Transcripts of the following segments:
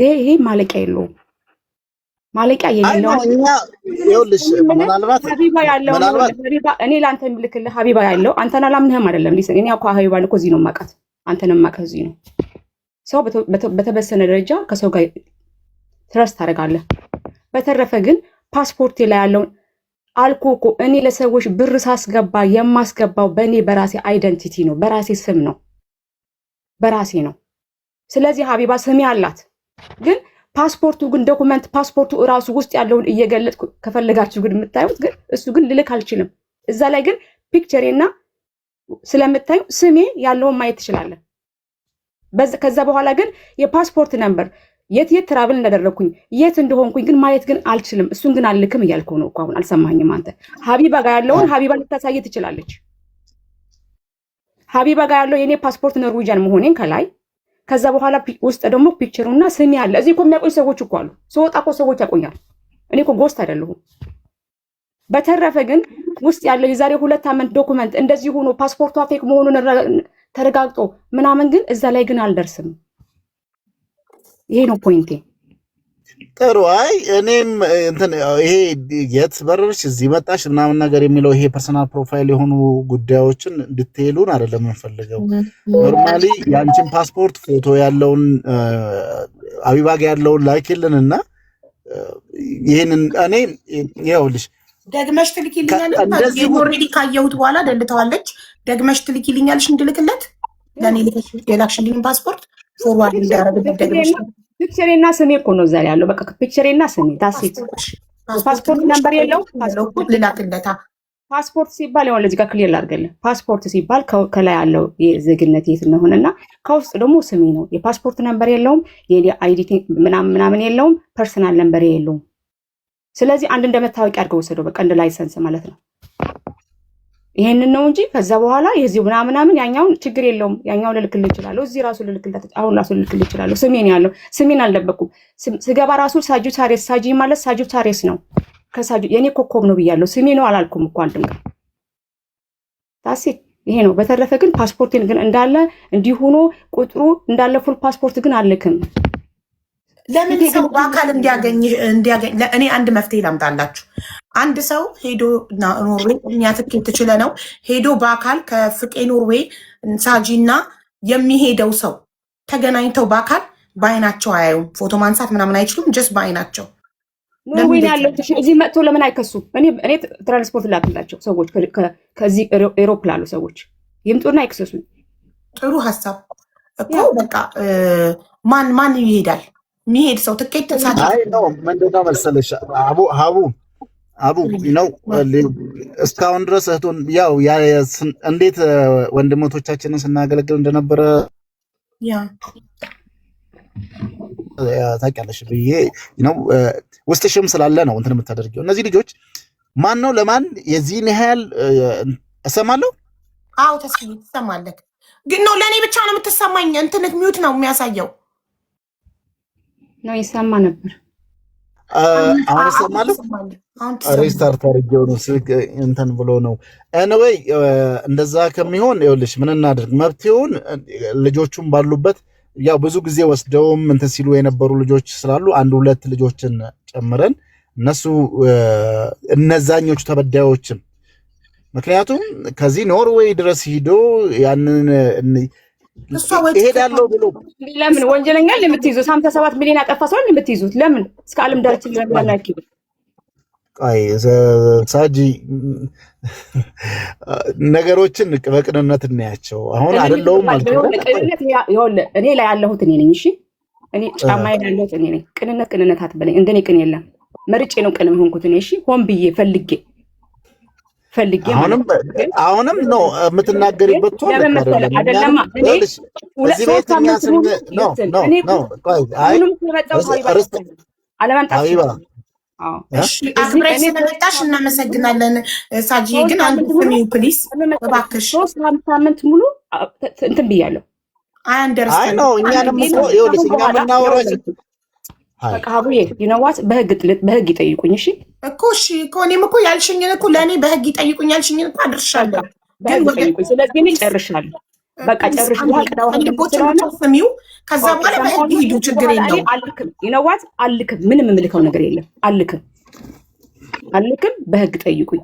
ይሄ ማለቂያ የለውም። ማለቂያ የሌለው ይኸውልሽ፣ ምናልባት ሀቢባ ያለው ሀቢባ እኔ ላንተ ምልክልህ ሀቢባ ያለው አንተን አላምንህም አይደለም። ሊስን እኔ አውቃ ሀቢባን እኮ እዚህ ነው የማውቃት፣ አንተንም የማውቃት እዚህ ነው። ሰው በተበሰነ ደረጃ ከሰው ጋር ትረስት ታደርጋለህ። በተረፈ ግን ፓስፖርቴ ላይ ያለውን አልኩ እኮ እኔ ለሰዎች ብር ሳስገባ የማስገባው በእኔ በራሴ አይደንቲቲ ነው፣ በራሴ ስም ነው፣ በራሴ ነው። ስለዚህ ሀቢባ ስሜ አላት። ግን ፓስፖርቱ ግን ዶኩመንት ፓስፖርቱ እራሱ ውስጥ ያለውን እየገለጥኩ ከፈለጋችሁ ግን የምታዩት ግን እሱ ግን ልልክ አልችልም። እዛ ላይ ግን ፒክቸሬና ስለምታዩ ስሜ ያለውን ማየት ትችላለን። ከዛ በኋላ ግን የፓስፖርት ነምበር የት ትራቭል እንዳደረኩኝ የት እንደሆንኩኝ ግን ማየት ግን አልችልም። እሱን ግን አልልክም እያልከው ነው እኮ አሁን አልሰማኝም አንተ። ሀቢባ ጋር ያለውን ሀቢባ ልታሳይ ትችላለች። ሀቢባ ጋር ያለው የኔ ፓስፖርት ኖርዌጂያን መሆኔን ከላይ ከዛ በኋላ ውስጥ ደግሞ ፒክቸሩና ስሜ አለ። እዚህ እኮ የሚያውቁኝ ሰዎች እኮ አሉ። ስወጣ እኮ ሰዎች ያውቁኛል። እኔ እኮ ጎስት አይደለሁም። በተረፈ ግን ውስጥ ያለው የዛሬ 2 ዓመት ዶኩመንት እንደዚህ ሆኖ ፓስፖርቷ ፌክ መሆኑን ተረጋግጦ ምናምን ግን እዛ ላይ ግን አልደርስም። ይሄ ነው ፖይንቴ። ጥሩ። አይ እኔም እንትን ይሄ የት በረርሽ እዚህ መጣሽ ምናምን ነገር የሚለው ይሄ ፐርሰናል ፕሮፋይል የሆኑ ጉዳዮችን እንድትሄሉን አይደለም የምንፈልገው። ኖርማሊ ያንቺን ፓስፖርት ፎቶ ያለውን አቢባ ጋር ያለውን ላኪልንና ይሄንን እኔ ይኸውልሽ ደግመሽ ትልኪልኛለሽ። ኦልሬዲ ካየሁት በኋላ ደልተዋለች። ደግመሽ ትልኪልኛለሽ እንድልክለት ለኔ የላክሽልኝ ፓስፖርት ፎርዋርድ እንዲያደርግበት ደግመሽ ፒክቸሬና ስሜ እኮ ነው እዛ ያለው። በቃ ፒክቸሬና ስሜ ታሲት ፓስፖርት ነምበር የለው። ፓስፖርት ልላክለታ። ፓስፖርት ሲባል ያው ለዚህ ጋር ክሊር ላድርግልህ። ፓስፖርት ሲባል ከላይ ያለው የዜግነት የት እንደሆነና ከውስጥ ደግሞ ስሜ ነው። የፓስፖርት ነምበር የለውም፣ የአይዲ ምናምን የለውም፣ ፐርሰናል ነምበር የለውም። ስለዚህ አንድ እንደመታወቂያ አድርገው ወሰደው። በቃ እንደ ላይሰንስ ማለት ነው። ይሄንን ነው እንጂ ከዛ በኋላ የዚህ ምናምን ያኛውን ችግር የለውም። ያኛውን ልልክልህ እችላለሁ። እዚህ ራሱ ልልክልህ አሁን ራሱ ልልክልህ እችላለሁ። ስሜን ያለው ስሜን አልደበኩም። ስገባ ራሱ ሳጁታሪስ ሳጂ ማለት ሳጁታሪስ ነው። ከሳጁ የኔ ኮኮብ ነው ብያለሁ። ስሜ ነው አላልኩም እኮ አንድም ቀን ታሲ ይሄ ነው። በተረፈ ግን ፓስፖርቴን ግን እንዳለ እንዲህ ሆኖ ቁጥሩ እንዳለ ፉል ፓስፖርት ግን አልልክም። ለምን ሰው በአካል እንዲያገኝ እኔ አንድ መፍትሄ ላምጣላችሁ። አንድ ሰው ሄዶ ኖርዌይ የሚያትክል ትችለ ነው ሄዶ በአካል ከፍቄ ኖርዌይ ሳጂና የሚሄደው ሰው ተገናኝተው በአካል በአይናቸው አያዩም። ፎቶ ማንሳት ምናምን አይችሉም። ጀስት በአይናቸው ኖርዌይ ያለው እዚህ መጥቶ ለምን አይከሱም? እኔ ትራንስፖርት ላክላቸው ሰዎች ከዚህ ኤሮፕ ላሉ ሰዎች ይምጡና አይከሰሱኝ። ጥሩ ሀሳብ እኮ በቃ ማን ይሄዳል? የሚሄድ ሰው ትኬት ተሳጅ ነው። ምንድነው መሰለሽ አቡ ነው እስካሁን ድረስ እህቱን ያው እንዴት ወንድሞቻችንን ስናገለግል እንደነበረ ታውቂያለሽ ብዬ ነው ውስጥሽም ስላለ ነው እንትን የምታደርጊው። እነዚህ ልጆች ማን ነው ለማን የዚህን ያህል እሰማለሁ? አዎ ትሰማለህ። ግን ነው ለእኔ ብቻ ነው የምትሰማኝ? እንትንክ ሚዩት ነው የሚያሳየው ነው ይሰማ ነበር። አሁን እሰማለሁ። ሪስታርት አድርጌው ነው ስልክ እንትን ብሎ ነው። ኤኒዌይ እንደዛ ከሚሆን ይኸውልሽ ምን እናድርግ? መብቴውን ልጆቹም ባሉበት ያው ብዙ ጊዜ ወስደውም እንትን ሲሉ የነበሩ ልጆች ስላሉ 1-2 ልጆችን ጨምረን እነዛኞቹ ተበዳዮችም ምክንያቱም ከዚህ ኖርዌይ ድረስ ሂዶ ያንን ይሄዳለው ብሎ ለምን ወንጀለኛ ለምትይዙት 57 ሚሊዮን ያጠፋ ሰው ለምትይዙት ለምን እስከ ዓለም ዳርቻ ለማላኪ ሳጂ ነገሮችን በቅንነት እናያቸው። አሁን አይደለም ማለት ነው። እኔ ላይ ያለሁት እኔ ነኝ። እሺ እኔ ጫማ ላይ ያለሁት እኔ ነኝ። ቅንነት አትበለኝ። እንደኔ ቅን የለም። መርጬ ነው ቅን ሆንኩት እኔ። እሺ ሆን ብዬ ፈልጌ አሁንም ነው የምትናገሪበት ቶሎ አይደለም። እዚህ ቤት የሚያስም ነው አክብረሽ ስለመጣሽ እናመሰግናለን። ሳጂዬ ግን አንድ ስሚው ፕሊስ እባክሽ። 3 ሳምንት ሙሉ እንትን ብያለሁ። አይ ነው እኛንም እኮ ይኸውልሽ እኛ የምናወራው በቃ ሀቡዬ ይነዋት በህግ ይጠይቁኝ። እሺ እኮ እሺ እኮ እኔም እኮ ያልሽኝን እኮ ለእኔ በህግ ይጠይቁኝ ያልሽኝን እኮ አድርሻለሁ። በህግ ይጠይቁኝ። ስለዚህ እኔ ጨርሻለሁ። በቃ ጨርሽ በኋላ ቀዳው ልቦችን ብቻ ስሚው። ከዛ በኋላ በህግ ሂዱ፣ ችግር የለውም። አልክም ይነዋት አልክም፣ ምንም የምልከው ነገር የለም። አልክም፣ በህግ ጠይቁኝ።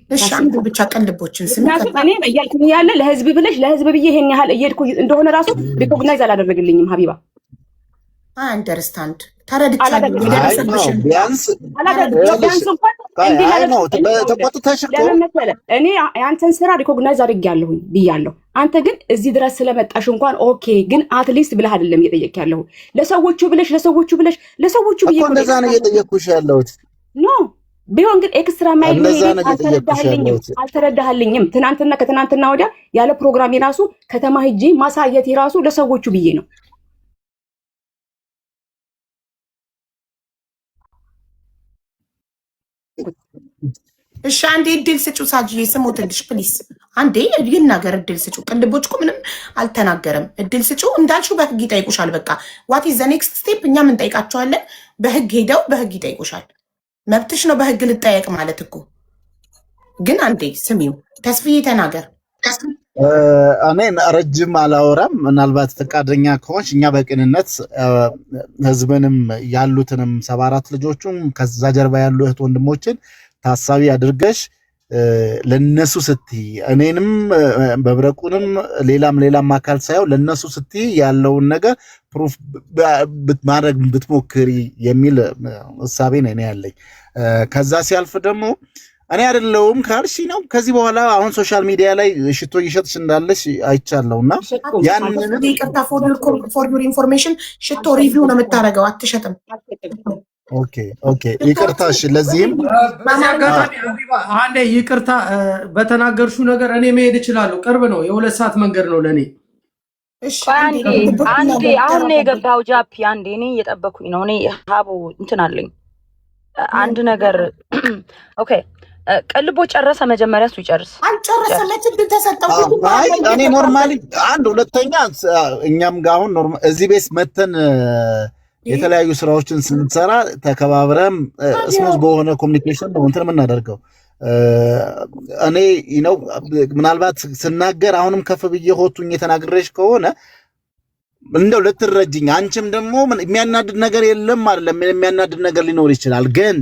እሺ አንዱ ብቻ ቀልቦችን ስሚ። እኔ እያልኩኝ ያለ ለህዝብ ብለሽ ለህዝብ ብዬ ይሄን ያህል እየሄድኩ እንደሆነ ራሱ ሪኮግናይዝ አላደረግልኝም ሀቢባ። አይ አንደርስታንድ ተረድቻለሁ። ቢያንስ ተቆጥተሽ እኮ እኔ የአንተን ስራ ሪኮግናይዝ አድርጌያለሁኝ ብያለሁ። አንተ ግን እዚህ ድረስ ስለመጣሽ እንኳን ኦኬ፣ ግን አትሊስት ብለህ አይደለም እየጠየቅ ያለሁ። ለሰዎቹ ብዬ እንደዛ ነው እየጠየቅኩሽ ያለሁት። ኖ ቢሆን ግን ኤክስትራ ማይል አልተረዳህልኝም። ትናንትና ከትናንትና ወዲያ ያለ ፕሮግራም የራሱ ከተማ ሂጄ ማሳየት የራሱ ለሰዎቹ ብዬ ነው። እሺ አንዴ እድል ስጩ ሳጅዬ፣ ስሞትልሽ ፕሊስ። አንዴ ይናገር፣ እድል ስጩ። ቅልቦች እኮ ምንም አልተናገረም። እድል ስጩ። እንዳልሽው በህግ ይጠይቁሻል። በቃ ዋት ኢዝ ዘ ኔክስት ስቴፕ? እኛም እንጠይቃቸዋለን። በህግ ሄደው በህግ ይጠይቁሻል። መብትሽ ነው በህግ ልጠየቅ ማለት እኮ። ግን አንዴ ስሚው፣ ተስፍዬ ተናገር። እኔ ረጅም አላወራም። ምናልባት ፈቃደኛ ከሆንሽ እኛ በቅንነት ህዝብንም ያሉትንም 74 ልጆቹም ከዛ ጀርባ ያሉ እህት ወንድሞችን ታሳቢ አድርገሽ ለነሱ ስትይ እኔንም በብረቁንም ሌላም አካል ሳይሆን ለነሱ ስትይ ያለውን ነገር ፕሩፍ ማድረግ ብትሞክሪ የሚል እሳቤ ነው ያለኝ። ከዛ ሲያልፍ ደግሞ እኔ አይደለሁም ካልሽ ነው ከዚህ በኋላ አሁን ሶሻል ሚዲያ ላይ ሽቶ እየሸጥሽ እንዳለሽ አይቻለሁና ያንን ይቅርታ ፎር ዩር ኢንፎርሜሽን ሽቶ ሪቪው ነው የምታደርገው፣ አትሸጥም። ኦኬ ይቅርታሽ። ለዚህም አንዴ ይቅርታ በተናገርሽው ነገር እኔ መሄድ እችላለሁ። ቅርብ ነው፣ የ2 ሰዓት መንገድ ነው ለኔ። እሺ አንዴ አሁን ነው የገባው ጃፒ። አንዴ እኔ እየጠበኩኝ ነው። እኔ ሀቡ እንትን አለኝ አንድ ነገር። ኦኬ ቀልቦ ጨረሰ። መጀመሪያ እሱ ይጨርስ። አልጨረሰም። ለትንሽ ተሰጠው። እኔ ኖርማሊ አንድ ሁለተኛ እኛም ጋር አሁን ኖርማል እዚህ ቤት መተን የተለያዩ ስራዎችን ስንሰራ ተከባብረን ስሙዝ በሆነ ኮሚኒኬሽን ነው እንትን የምናደርገው። እኔ ነው ምናልባት ስናገር አሁንም ከፍ ብዬ ሆቱኝ የተናገረሽ ከሆነ እንደው ልትረጅኝ፣ አንቺም ደግሞ የሚያናድድ ነገር የለም አይደለም፣ የሚያናድድ ነገር ሊኖር ይችላል። ግን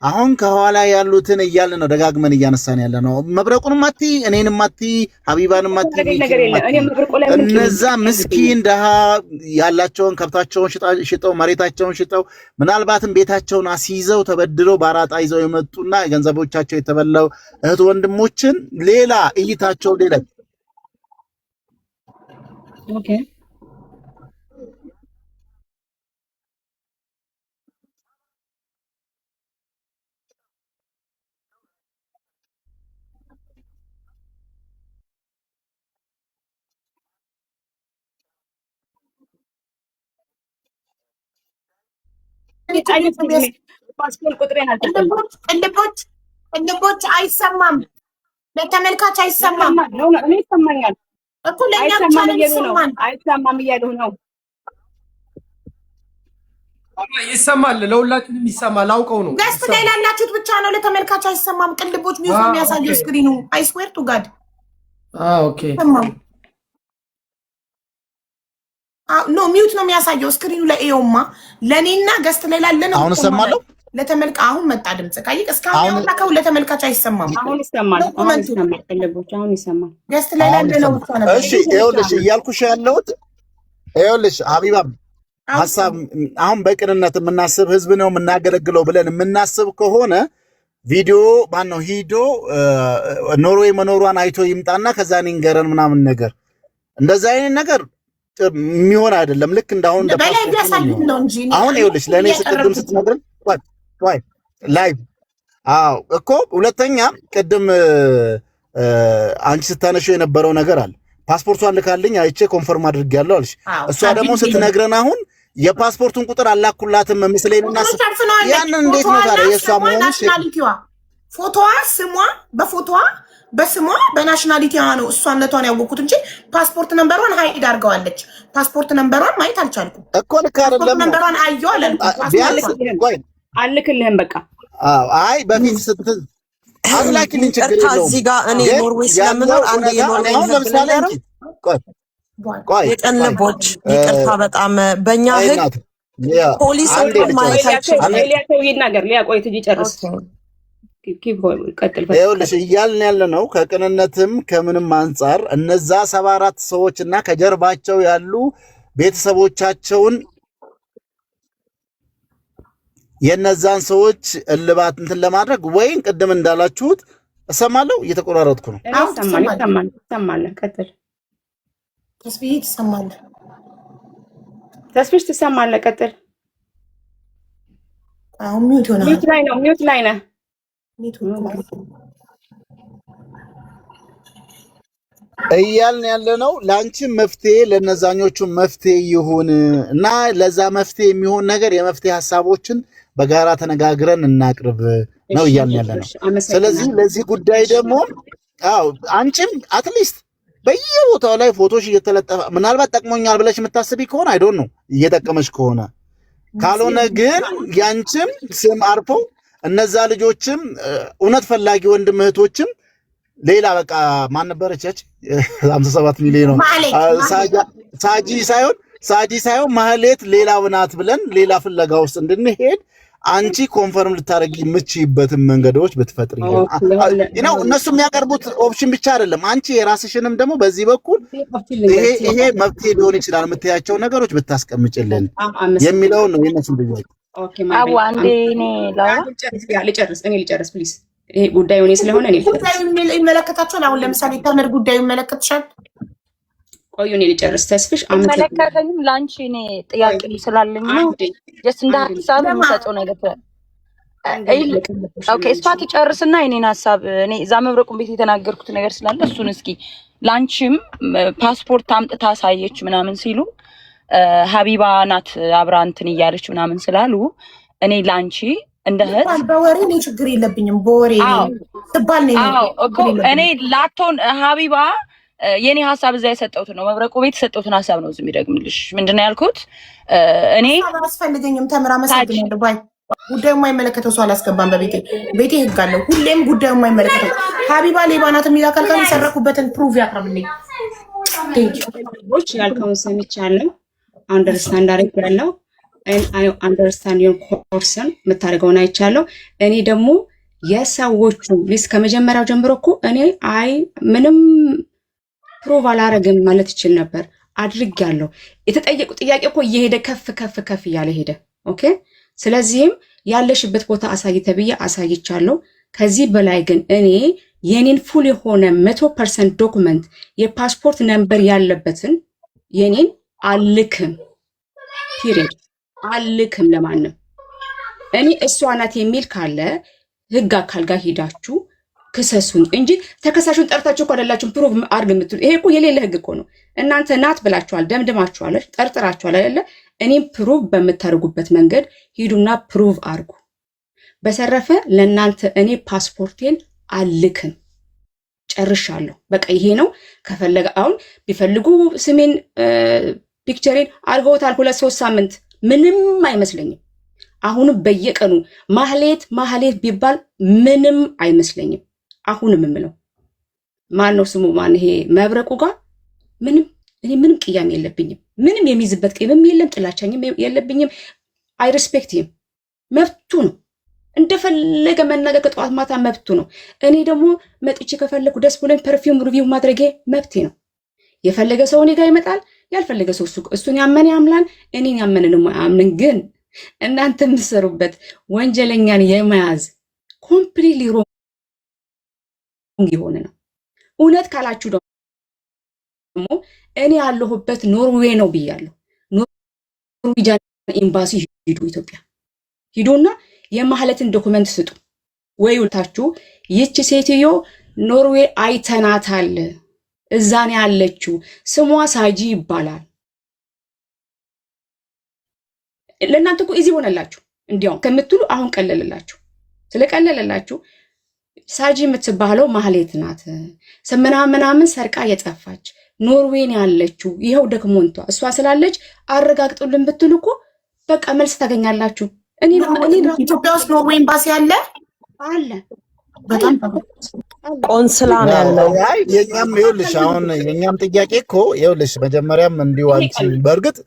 አሁን ከኋላ ያሉትን እያልን ነው ደጋግመን እያነሳን ያለ ነው። መብረቁንም አቲ እኔንም አቲ ሀቢባንም አቲ እነዛ ምስኪን ደሃ ያላቸውን ከብታቸውን ሽጠው መሬታቸውን ሽጠው ምናልባትም ቤታቸውን አስይዘው ተበድረው በአራጣ ይዘው የመጡና ገንዘቦቻቸው የተበላው እህት ወንድሞችን ሌላ እይታቸው ሌላ ቅልቦች አይሰማም፣ ለተመልካች አይሰማም። እኔ ይሰማኛል እኮ ለእኛ ብቻ ነው ይሰማል። አይሰማም እያለሁ ነው። ይሰማል፣ ለሁላችንም ይሰማል። አውቀው ነው ገስት ላይ ላላችሁት ብቻ ነው፣ ለተመልካች አይሰማም። ቅልቦች ሚውት ነው የሚያሳየው ስክሪኑ። አይ ስዌር ቱ ጋድ። ኦኬ ኖ ሚውት ነው የሚያሳየው ስክሪኑ ላይ። ይኸውማ ለእኔና ገስት ላይ ላለ ነው። አሁን እሰማለሁ። አሁን መጣ ድምጽ ካይቅ እስካሁን ያላከው ለተመልካች አይሰማም። አሁን ይሰማል። አሁን ይሰማል። ገስት ላይ ላለ ነው ብቻ ነው። እሺ ይኸውልሽ እያልኩሽ ያለሁት ይኸውልሽ ሀቢባም ሀሳብ አሁን በቅንነት የምናስብ ህዝብ ነው የምናገለግለው ብለን የምናስብ ከሆነ ቪዲዮ ማነው ሂዶ ኖርዌይ መኖሯን አይቶ ይምጣና ከዛ ንገረን ምናምን ነገር እንደዛ አይነት ነገር የሚሆን አይደለም። ልክ እንዳሁን በላይ ቢያሳዩን ነው እንጂ አሁን ይኸውልሽ ለእኔ ስትቅድም ስትነግረን ዋይ ላይቭ አዎ እኮ ሁለተኛ ቅድም አንቺ ስታነሺው የነበረው ነገር አለ። ፓስፖርቷን ልካልኝ አይቼ ኮንፈርም አድርጌያለሁ አልሽ። እሷ ደግሞ ስትነግረን አሁን የፓስፖርቱን ቁጥር አላኩላትም ምስሌንና ያንን እንዴት ነው ታዲያ የእሷ መሆኑ ፎቶዋ ስሟ በስሟ በናሽናሊቲዋ ነው እሷነቷን ያወቁት እንጂ ፓስፖርት ነምበሯን ሀይድ አድርገዋለች። ፓስፖርት ነምበሯን ማየት አልቻልኩም እኮ ልክ አይደለም። ነምበሯን አየሁ አላልኩም። አልክልህም በቃ አይ በፊት አትላኪልኝ ችግር የለውም። እዚህ ጋር እኔ ኖርዌይ ስለምኖር አንድ የኖርዌይ የቀን ልቦች ይቅርታ፣ በጣም በእኛ ህግ ፖሊስ ማየታቸው ይናገር ሊያቆይ ትጂ ጨርስ ይኸውልሽ እያልን ያለ ነው። ከቅንነትም ከምንም አንጻር እነዛ 74 ሰዎች እና ከጀርባቸው ያሉ ቤተሰቦቻቸውን የነዛን ሰዎች እልባት እንትን ለማድረግ ወይን ቅድም እንዳላችሁት እሰማለሁ፣ እየተቆራረጥኩ ነው። ትሰማለህ። ቀጥል። ተስፊሽ ትሰማለህ። ቀጥል። አሁን ሚውት ላይ ነህ። እያልን ያለ ነው። ለአንቺም መፍትሄ ለነዛኞቹ መፍትሄ ይሁን እና ለዛ መፍትሄ የሚሆን ነገር የመፍትሄ ሀሳቦችን በጋራ ተነጋግረን እናቅርብ ነው እያልን ያለ ነው። ስለዚህ ለዚህ ጉዳይ ደግሞ አንቺም አትሊስት በየቦታው ላይ ፎቶሽ እየተለጠፈ ምናልባት ጠቅሞኛል ብለሽ የምታስቢ ከሆነ አይዶን ነው እየጠቀመች ከሆነ ካልሆነ ግን ያንቺም ስም አርፎ እነዛ ልጆችም እውነት ፈላጊ ወንድም እህቶችም ሌላ በቃ ማን ነበረች ያቺ 57 ሚሊዮን ነው ሳጂ ሳይሆን ማህሌት ሌላው ናት ብለን ሌላ ፍለጋ ውስጥ እንድንሄድ አንቺ ኮንፈርም ልታረጊ የምትችይበትን መንገዶች ብትፈጥሪ ነው። እነሱ የሚያቀርቡት ኦፕሽን ብቻ አይደለም፣ አንቺ የራስሽንም ደግሞ በዚህ በኩል ይሄ መፍትሄ ሊሆን ይችላል የምትያቸው ነገሮች ብታስቀምጭልን የሚለው ነው የነሱ ልጆች። አቡ አንዴ እኔ ልጨርስ ፕሊዝ። ይሄ ጉዳዩ እኔ ስለሆነ እኔ ጉዳዩ ይመለከታቸዋል። አሁን ለምሳሌ ተምር ጉዳዩ ይመለከትሻል። ቆዩ እኔ ልጨርስ። ተስፍሽ አመለከተኝም ላንቺ እኔ ጥያቄ ስላለኝ ነው ጀስት እንደ ሀሳብ የምሰጠው ነገር ኦኬ። እሷ ትጨርስና የኔን ሀሳብ እኔ እዛ መብረቁን ቤት የተናገርኩት ነገር ስላለ እሱን እስኪ ላንቺም ፓስፖርት አምጥታ ሳየች ምናምን ሲሉ ሀቢባ ናት አብራ እንትን እያለች ምናምን ስላሉ እኔ ላንቺ እንደ እህት በወሬ እኔ ችግር የለብኝም። በወሬ ትባል ነው እኮ እኔ ላቶን ሀቢባ የኔ ሀሳብ እዛ የሰጠሁት ነው መብረቁ ቤት የሰጠሁትን ሀሳብ ነው እዚህ የሚደግምልሽ። ምንድነው ያልኩት? እኔ አላስፈልገኝም ተምራ መሰግናለሁ ባይ ጉዳዩ የማይመለከተው ሰው አላስገባም። ቤቴ ህግ አለው። ሁሌም ጉዳዩ የማይመለከተው ሀቢባ ሌባ ናት የሚል አካል ካለ የሰረኩበትን ፕሩቭ ያቅርብልኝ። ያልከውን ሰምቻለሁ። አንደርስታንድ አድርጌያለሁ። አንደርስታንድ ዮር ኮርሰን የምታደርገውን አይቻለሁ። እኔ ደግሞ የሰዎቹ ሊስት ከመጀመሪያው ጀምሮ እኮ እኔ ምንም ፕሮቭ አላረግም ማለት ይችል ነበር። አድርጌያለሁ። የተጠየቁ ጥያቄ እኮ እየሄደ ከፍ እያለ ሄደ። ኦኬ። ስለዚህም ያለሽበት ቦታ አሳይ ተብዬ አሳይቻለሁ። ከዚህ በላይ ግን እኔ የኔን ፉል የሆነ 100% ዶክመንት የፓስፖርት ነምበር ያለበትን የኔን አልክም። ፒሪድ አልክም ለማንም። እኔ እሷ ናት የሚል ካለ ህግ አካል ጋር ሄዳችሁ ክሰሱኝ እንጂ ተከሳሹን ጠርታችሁ እኮ አይደላችሁም ፕሩቭ አድርግ የምትሉ። ይሄ እኮ የሌለ ህግ እኮ ነው። እናንተ ናት ብላችኋል፣ ደምድማችኋል፣ ጠርጥራችኋል አይደለ? እኔም ፕሩቭ በምታደርጉበት መንገድ ሂዱና ፕሩቭ አድርጉ። በሰረፈ ለእናንተ እኔ ፓስፖርቴን አልክም። ጨርሻለሁ። በቃ ይሄ ነው። ከፈለገ አሁን ቢፈልጉ ስሜን ፒክቸሬን አድርገውታል 2-3 ሳምንት ምንም አይመስለኝም። አሁንም በየቀኑ ማህሌት ቢባል ምንም አይመስለኝም። አሁንም የምለው ማን ነው ስሙ ማን ይሄ መብረቁ ጋር ምንም ቅያሜ የለብኝም። ምንም የሚይዝበት ቅያሜም የለም፣ ጥላቻኝም የለብኝም። አይ ሪስፔክት ሂም። መብቱ ነው እንደፈለገ መናገር ከጠዋት ማታ መብቱ ነው። እኔ ደግሞ መጥቼ ከፈለኩ ደስ ብሎኝ ፐርፊውም ሪቪው ማድረጌ መብቴ ነው። የፈለገ ሰው እኔ ጋር ይመጣል፣ ያልፈለገ ሰው እሱን ያመነ ያምላል፣ እኔን ያመነ ደግሞ አያምንን። ግን እናንተ የምትሰሩበት ወንጀለኛን የመያዝ ኮምፕሊትሊ ሮንግ የሆነ ነው። እውነት ካላችሁ ደግሞ እኔ ያለሁበት ኖርዌይ ነው ብያለሁ። ኖርዌጂያን ኤምባሲ ሂዱ፣ ኢትዮጵያ ሂዱና የማህለትን ዶክመንት ስጡ። ወይ ውልታችሁ ይቺ ሴትዮ ኖርዌይ አይተናታል፣ እዛኔ ያለችው ስሟ ሳጂ ይባላል። ለእናንተ እኮ ኢዚ ሆነላችሁ እንዲያውም ከምትሉ አሁን ቀለለላችሁ። ስለቀለለላችሁ ሳጂ የምትባለው ማህሌት ናት ምናምን ሰርቃ የጠፋች ኖርዌይን ያለችው ይኸው ደክሞንቷ እሷ ስላለች አረጋግጡልን ብትሉ እኮ በቃ መልስ ታገኛላችሁ። እኔ ኢትዮጵያ ውስጥ ኖርዌይ ኤምባሲ አለ። በጣም ቆንስላ ነው ያለው። አይ የኛም ይኸውልሽ አሁን የኛም ጥያቄ እኮ ይኸውልሽ መጀመሪያም እንዲሁ አንቺ በእርግጥ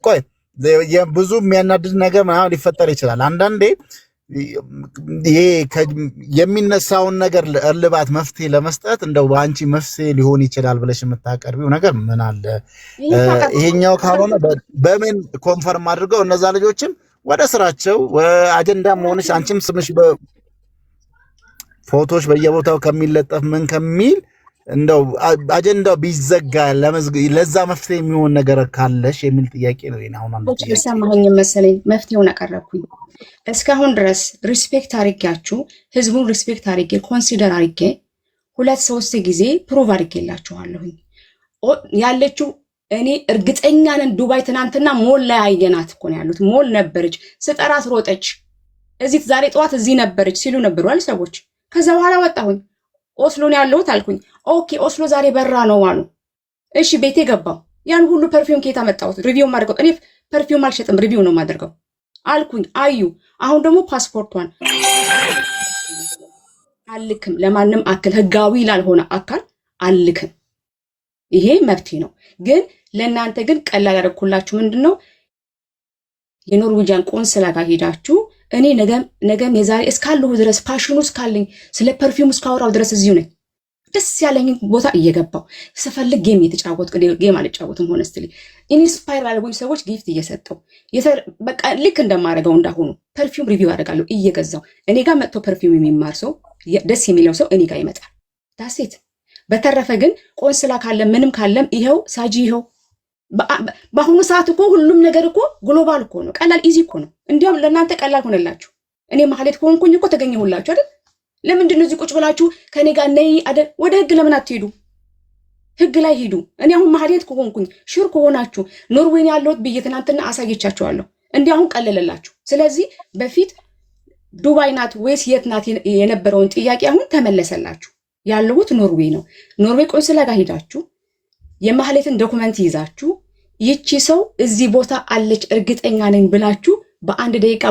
ቆይ ብዙ የሚያናድድ ነገር ምናምን ሊፈጠር ይችላል። አንዳንዴ ይሄ የሚነሳውን ነገር እልባት መፍትሄ ለመስጠት እንደው በአንቺ መፍትሄ ሊሆን ይችላል ብለሽ የምታቀርቢው ነገር ምን አለ? ይሄኛው ካልሆነ በምን ኮንፈርም አድርገው እነዛ ልጆችም ወደ ስራቸው አጀንዳ መሆንሽ አንቺም ስምሽ ፎቶዎች በየቦታው ከሚለጠፍ ምን ከሚል እንደው አጀንዳው ቢዘጋ ለዛ መፍትሄ የሚሆን ነገር ካለሽ የሚል ጥያቄ ነው። አሁን አንተ ሰማኸኝ መሰለኝ መፍትሄውን አቀረብኩኝ። እስካሁን ድረስ ሪስፔክት አድርጌያችሁ ህዝቡን ሪስፔክት አድርጌ ኮንሲደር አድርጌ 2-3 ጊዜ ፕሩቭ አድርጌላችኋለሁኝ ያለችው። እኔ እርግጠኛ ነን ዱባይ ትናንትና ሞል ላይ አየናት እኮ ነው ያሉት። ሞል ነበረች፣ ስጠራት ሮጠች። እዚህ ዛሬ ጠዋት እዚህ ነበረች ሲሉ ነበሩ አይደል ሰዎች። ከዛ በኋላ ወጣሁኝ። ኦስሎ ነው ያለሁት አልኩኝ። ኦኬ ኦስሎ ዛሬ በራ ነው አሉ። እሺ ቤቴ ገባው። ያን ሁሉ ፐርፊውም ከየት አመጣሁት? ሪቪው ማድረገው እኔ ፐርፊውም አልሸጥም ሪቪው ነው ማደርገው አልኩኝ። አዩ አሁን ደግሞ ፓስፖርቷን አልክም ለማንም አክል ህጋዊ ላልሆነ አካል አልክም። ይሄ መብቴ ነው። ግን ለእናንተ ግን ቀላል ያደረኩላችሁ ምንድነው የኖርዌጂያን ቆንስላ ጋር ሄዳችሁ እኔ ነገም የዛሬ እስካለሁ ድረስ ፓሽኑ እስካለኝ ስለ ፐርፊውም እስካወራው ድረስ እዚሁ ነኝ። ደስ ያለኝ ቦታ እየገባው ስፈልግ ጌም እየተጫወትኩ ጌም አልጫወትም። ሆነስትሊ ኢንስፓየር ያደረጉኝ ሰዎች ጊፍት እየሰጠው በቃ ልክ እንደማደርገው እንዳሁኑ ፐርፊውም ሪቪው አደርጋለሁ እየገዛው። እኔ ጋር መጥቶ ፐርፊውም የሚማር ሰው ደስ የሚለው ሰው እኔ ጋር ይመጣል። ዳሴት በተረፈ ግን ቆንስላ ካለም ምንም ካለም ይኸው ሳጂ ይኸው በአሁኑ ሰዓት እኮ ሁሉም ነገር እኮ ግሎባል እኮ ነው። ቀላል ኢዚ እኮ ነው። እንዲያውም ለእናንተ ቀላል ሆነላችሁ። እኔ ማህሌት ከሆንኩኝ እኮ ተገኘሁላችሁ አይደል? ለምንድን ነው እዚህ ቁጭ ብላችሁ ከኔ ጋር ነይ አይደል? ወደ ህግ ለምን አትሄዱ? ህግ ላይ ሂዱ። እኔ አሁን ማህሌት ከሆንኩኝ ሹር ከሆናችሁ ኖርዌይ ያለሁት ብዬ ትናንትና አሳየቻችኋለሁ። እንዲህ አሁን ቀለለላችሁ። ስለዚህ በፊት ዱባይ ናት ወይስ የት ናት የነበረውን ጥያቄ አሁን ተመለሰላችሁ። ያለሁት ኖርዌይ ነው። ኖርዌይ ቆንስላ ጋር ሄዳችሁ የማህሌትን ዶክመንት ይዛችሁ ይቺ ሰው እዚህ ቦታ አለች እርግጠኛ ነኝ ብላችሁ በአንድ ደቂቃ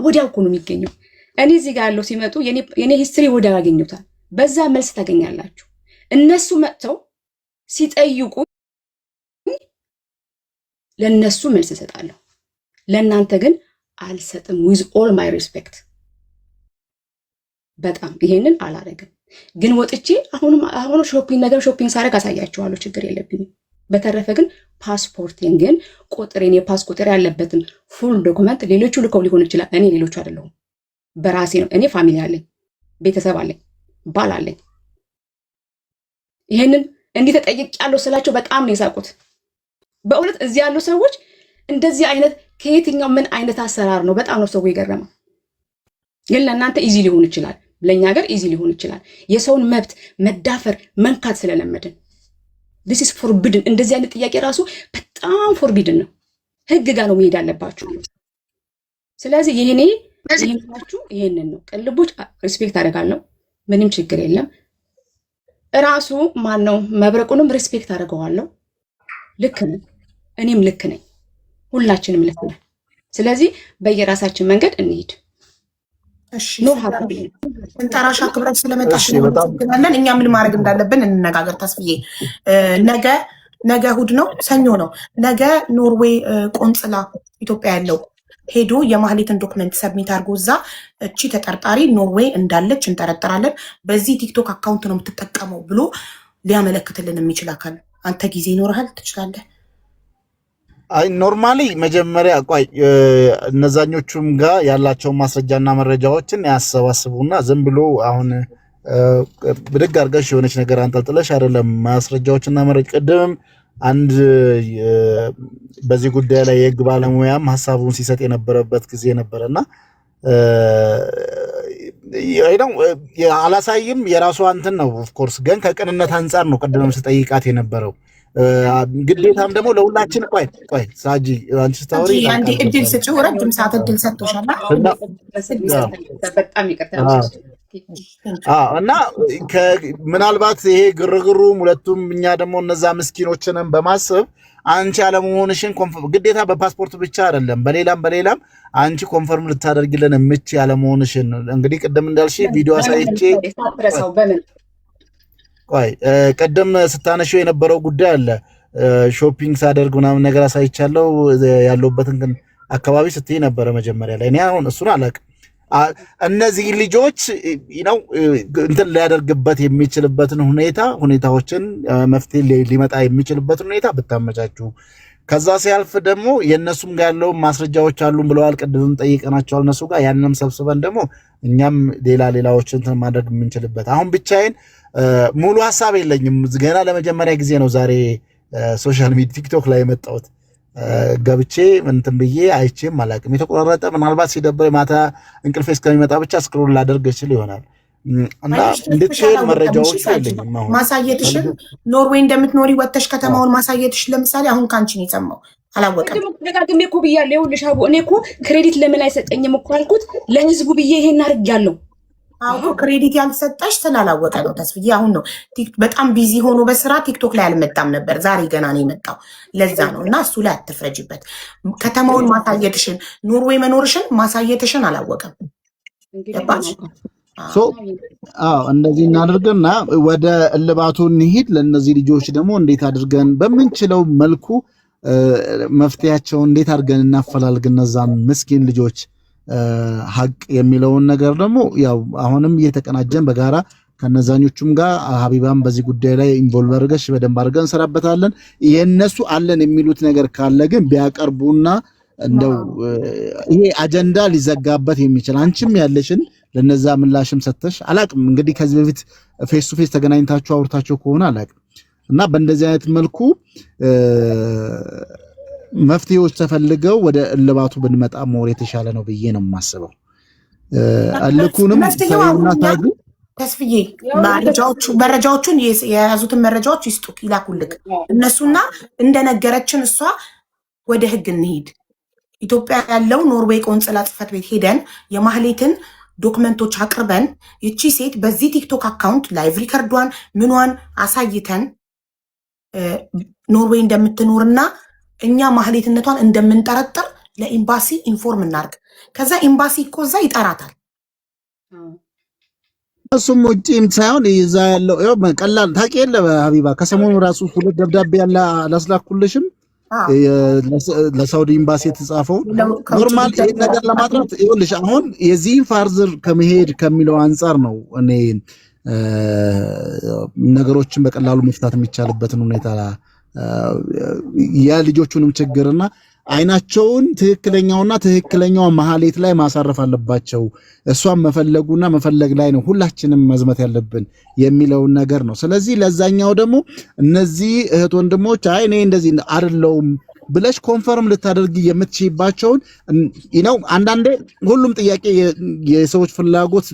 ወዲያው እኮ ነው የሚገኘው። እኔ እዚህ ጋር ያለው ሲመጡ የኔ ሂስትሪ ወዲያው ያገኙታል። በዛ መልስ ታገኛላችሁ። እነሱ መጥተው ሲጠይቁ ለነሱ መልስ እሰጣለሁ። ለእናንተ ግን አልሰጥም። ዊዝ ኦል ማይ ሪስፔክት በጣም ይሄንን አላረግም። ግን ወጥቼ አሁኑ ሾፒንግ ሳረግ አሳያችኋለሁ። ችግር የለብኝም። በተረፈ ግን ፓስፖርቴን ግን ቁጥሬን የፓስ ቁጥር ያለበትን ፉል ዶክመንት ሌሎቹ ልከው ሊሆን ይችላል። እኔ ሌሎቹ አይደለሁም። በራሴ ነው። እኔ ፋሚሊ አለኝ፣ ቤተሰብ አለኝ፣ ባል አለኝ። ይሄንን እንዲህ ተጠይቄያለሁ ስላቸው በጣም ነው የሳቁት። በእውነት እዚህ ያሉ ሰዎች እንደዚህ አይነት ከየትኛው ምን አይነት አሰራር ነው? በጣም ነው ሰው የገረመው። ግን ለእናንተ ኢዚ ሊሆን ይችላል፣ ለእኛ ሀገር ኢዚ ሊሆን ይችላል። የሰውን መብት መዳፈር መንካት ስለለመድን this is forbidden። እንደዚህ አይነት ጥያቄ ራሱ በጣም ፎርቢድን ነው። ህግ ጋር ነው መሄድ ያለባችሁ። ስለዚህ ይሄንን ነው። ቅልቦች ሪስፔክት አደርጋለሁ፣ ምንም ችግር የለም። እራሱ ማን ነው መብረቁንም ሪስፔክት አደርገዋለሁ። ልክ ነኝ፣ እኔም ልክ ነኝ፣ ሁላችንም ልክ ነን። ስለዚህ በየራሳችን መንገድ እንሂድ። እንጠራሻ ክብረት ስለመጣሽ እናመሰግናለን። እኛ ምን ማድረግ እንዳለብን እንነጋገር። ተስፍዬ ነገ እሑድ ነው፣ ሰኞ ነው። ነገ ኖርዌይ ቆንጽላ ኢትዮጵያ ያለው ሄዶ የማህሌትን ዶክመንት ሰብሚት አድርጎ እዛ እቺ ተጠርጣሪ ኖርዌይ እንዳለች እንጠረጥራለን፣ በዚህ ቲክቶክ አካውንት ነው የምትጠቀመው ብሎ ሊያመለክትልን የሚችል አካል አንተ ጊዜ ይኖርሃል፣ ትችላለህ። አይ ኖርማሊ መጀመሪያ ቆይ እነዛኞቹም ጋር ያላቸውን ማስረጃና መረጃዎችን ያሰባስቡና ዝም ብሎ አሁን ብድግ አድርገሽ የሆነች ነገር አንጠልጥለሽ አይደለም። ማስረጃዎችና መረጃ ቅድምም አንድ በዚህ ጉዳይ ላይ የህግ ባለሙያም ሀሳቡን ሲሰጥ የነበረበት ጊዜ ነበረና አላሳይም የራሷ እንትን ነው። ኦፍ ኮርስ ግን ከቅንነት አንጻር ነው ቅድምም ስጠይቃት የነበረው። ግዴታም ደግሞ ለሁላችን ቆይ ሳጂ አንቺ ስታወሪ አንዴ እድል ስጪው፣ ረጅም ሰዓት እድል ሰጥቶሻል። በጣም ይቅርታ። እና ምናልባት ይሄ ግርግሩም ሁለቱም እኛ ደግሞ እነዛ ምስኪኖችንም በማሰብ አንቺ አለመሆንሽን ግዴታ በፓስፖርት ብቻ አይደለም በሌላም አንቺ ኮንፈርም ልታደርግልን የምች ያለመሆንሽን እንግዲህ ቅድም እንዳልሽ ቪዲዮ አሳይቼ ቆይ ቅድም ስታነሺው የነበረው ጉዳይ አለ ሾፒንግ ሳደርግ ምናምን ነገር አሳይቻለሁ ያለውበትን አካባቢ ስትይ ነበረ መጀመሪያ ላይ እኔ አሁን እሱን አላውቅም እነዚህ ልጆች ነው እንትን ሊያደርግበት የሚችልበትን ሁኔታዎችን መፍትሄ ሊመጣ የሚችልበትን ሁኔታ ብታመቻቹ ከዛ ሲያልፍ ደግሞ የነሱም ጋር ያለው ማስረጃዎች አሉ ብለዋል ቅድም ጠይቀናቸው እነሱ ጋር ያንንም ሰብስበን ደግሞ እኛም ሌላዎችን እንትን ማድረግ የምንችልበት አሁን ብቻዬን ሙሉ ሐሳብ የለኝም ገና ለመጀመሪያ ጊዜ ነው ዛሬ ሶሻል ሚዲያ ቲክቶክ ላይ የመጣሁት ገብቼ እንትን ብዬ አይቼም አላውቅም የተቆራረጠ ምናልባት ሲደብር ማታ እንቅልፌ እስከሚመጣ ብቻ ስክሮል ላደርግ እችል ይሆናል እና እንድትሄድ መረጃዎች የለኝም ማሳየትሽን ኖርዌይ እንደምትኖሪ ወጥተሽ ከተማውን ማሳየትሽ ለምሳሌ አሁን ካንቺ ነው የሰማው አላወቀም ደጋግሜ እኮ ብያለሁ ይኸውልሽ አቡ እኔ እኮ ክሬዲት ለምን አይሰጠኝም እኮ አልኩት ለህዝቡ ብዬ ይሄን አድርጌያለሁ አሁን ክሬዲት ያልሰጠሽ ስላላወቀ ነው ተስፍዬ አሁን ነው በጣም ቢዚ ሆኖ በስራ ቲክቶክ ላይ አልመጣም ነበር ዛሬ ገና ነው የመጣው ለዛ ነው እና እሱ ላይ አትፍረጅበት ከተማውን ማሳየትሽን ኖርዌይ መኖርሽን ማሳየትሽን አላወቀም እንደዚህ እናድርግና ወደ እልባቱ እንሂድ ለእነዚህ ልጆች ደግሞ እንዴት አድርገን በምንችለው መልኩ መፍትያቸውን እንዴት አድርገን እናፈላልግ እነዛን ምስኪን ልጆች ሀቅ የሚለውን ነገር ደግሞ ያው አሁንም እየተቀናጀን በጋራ ከነዛኞቹም ጋር ሀቢባም በዚህ ጉዳይ ላይ ኢንቮልቭ አድርገሽ በደንብ አድርገን እንሰራበታለን የነሱ አለን የሚሉት ነገር ካለ ግን ቢያቀርቡና እንደው ይሄ አጀንዳ ሊዘጋበት የሚችል አንቺም ያለሽን ለነዛ ምላሽም ሰተሽ አላቅም እንግዲህ ከዚህ በፊት ፌስ ቱ ፌስ ተገናኝታችሁ አውርታችሁ ከሆነ አላቅም እና በእንደዚህ አይነት መልኩ መፍትሄዎች ተፈልገው ወደ እልባቱ ብንመጣ ሞር የተሻለ ነው ብዬ ነው የማስበው አልኩንም ሳይውና ታጉ ተስፍዬ መረጃዎቹን የያዙትን መረጃዎች ይስጡት ይላኩልክ እነሱና እንደነገረችን እሷ ወደ ህግ እንሂድ ኢትዮጵያ ያለው ኖርዌይ ቆንጽላ ጽሕፈት ቤት ሄደን የማህሌትን ዶክመንቶች አቅርበን ይቺ ሴት በዚህ ቲክቶክ አካውንት ላይቭ ሪከርዷን ምኗን አሳይተን ኖርዌይ እንደምትኖርና እኛ ማህሌትነቷን እንደምንጠረጥር ለኤምባሲ ኢንፎርም እናርግ ከዛ ኤምባሲ እኮ እዛ ይጠራታል እሱም ውጪም ሳይሆን ይዛ ያለው ቀላል ታውቂ የለ ሀቢባ ከሰሞኑ ራሱ ሁለት ደብዳቤ ያለ አላስላኩልሽም ለሳውዲ ኤምባሲ የተጻፈው ኖርማል ይሄ ነገር ለማጥራት ይኸውልሽ አሁን የዚህን ፋርዘር ከመሄድ ከሚለው አንፃር ነው እኔ ነገሮችን በቀላሉ መፍታት የሚቻልበትን ሁኔታ የልጆቹንም ችግርና አይናቸውን ትክክለኛው ማህሌት ላይ ማሳረፍ አለባቸው እሷን መፈለጉና መፈለግ ላይ ነው ሁላችንም መዝመት ያለብን የሚለውን ነገር ነው ስለዚህ ለዛኛው ደግሞ እነዚህ እህት ወንድሞች አይ እኔ እንደዚህ አይደለም ብለሽ ኮንፈርም ልታደርጊ የምትችይባቸውን ነው አንዳንዴ ሁሉም ጥያቄ የሰዎች ፍላጎት